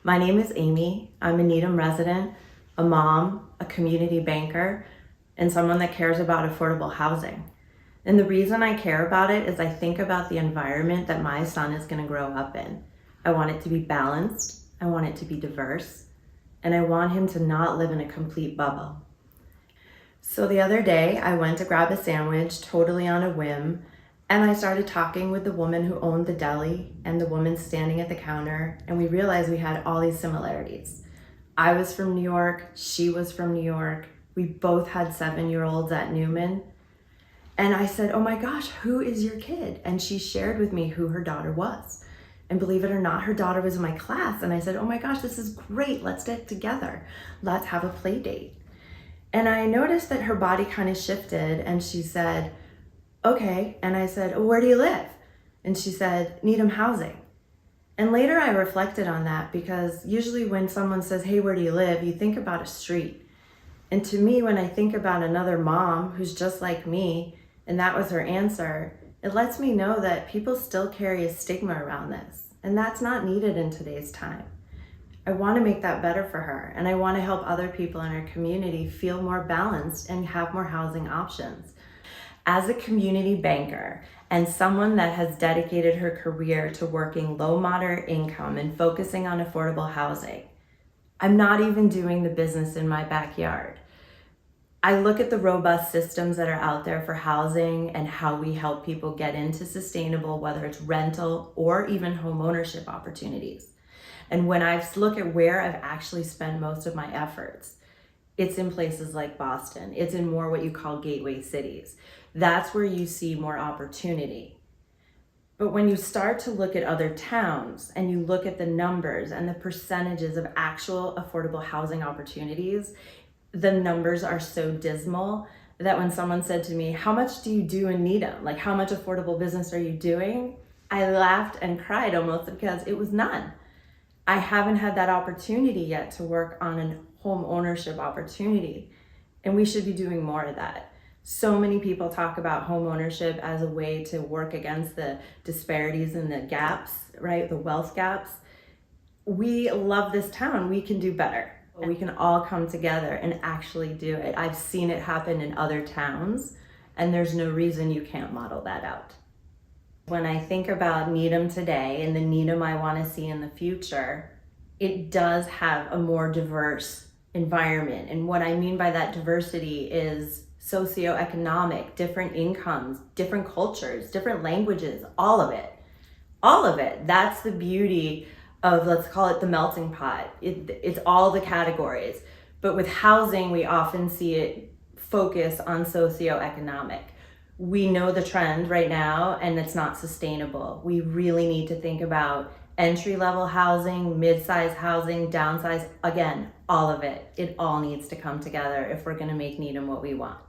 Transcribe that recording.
My name is Amy. I'm a Needham resident, a mom, a community banker, and someone that cares about affordable housing. And the reason I care about it is I think about the environment that my son is going to grow up in. I want it to be balanced, I want it to be diverse, and I want him to not live in a complete bubble. So the other day, I went to grab a sandwich totally on a whim, and I started talking with the woman who owned the deli and the woman standing at the counter, and we realized we had all these similarities. I was from New York, she was from New York, we both had 7-year-olds at Newman. And I said, oh my gosh, who is your kid? And she shared with me who her daughter was. And believe it or not, her daughter was in my class. And I said, oh my gosh, this is great. Let's get together. Let's have a play date. And I noticed that her body kind of shifted and she said, okay. And I said, oh, where do you live? And she said, Needham Housing. And later I reflected on that because usually when someone says, hey, where do you live? You think about a street. And to me, when I think about another mom who's just like me, and that was her answer, it lets me know that people still carry a stigma around this. And that's not needed in today's time. I want to make that better for her. And I want to help other people in our community feel more balanced and have more housing options. As a community banker and someone that has dedicated her career to working low moderate income and focusing on affordable housing, I'm not even doing the business in my backyard. I look at the robust systems that are out there for housing and how we help people get into sustainable, whether it's rental or even home ownership opportunities. And when I look at where I've actually spent most of my efforts, it's in places like Boston. It's in more what you call gateway cities. That's where you see more opportunity. But when you start to look at other towns and you look at the numbers and the percentages of actual affordable housing opportunities, the numbers are so dismal that when someone said to me, how much do you do in Needham? Like, how much affordable business are you doing? I laughed and cried almost because it was none. I haven't had that opportunity yet to work on a home ownership opportunity, and we should be doing more of that. So many people talk about home ownership as a way to work against the disparities and the gaps, right? The wealth gaps. We love this town. We can do better. We can all come together and actually do it. I've seen it happen in other towns, and there's no reason you can't model that out. When I think about Needham today and the Needham I want to see in the future, it does have a more diverse environment. And what I mean by that diversity is socioeconomic, different incomes, different cultures, different languages, all of it. All of it. That's the beauty of, let's call it the melting pot. It's all the categories. But with housing, we often see it focus on socioeconomic. We know the trend right now and it's not sustainable. We really need to think about entry-level housing, mid-size housing, downsize, again, all of it. It all needs to come together if we're gonna make Needham what we want.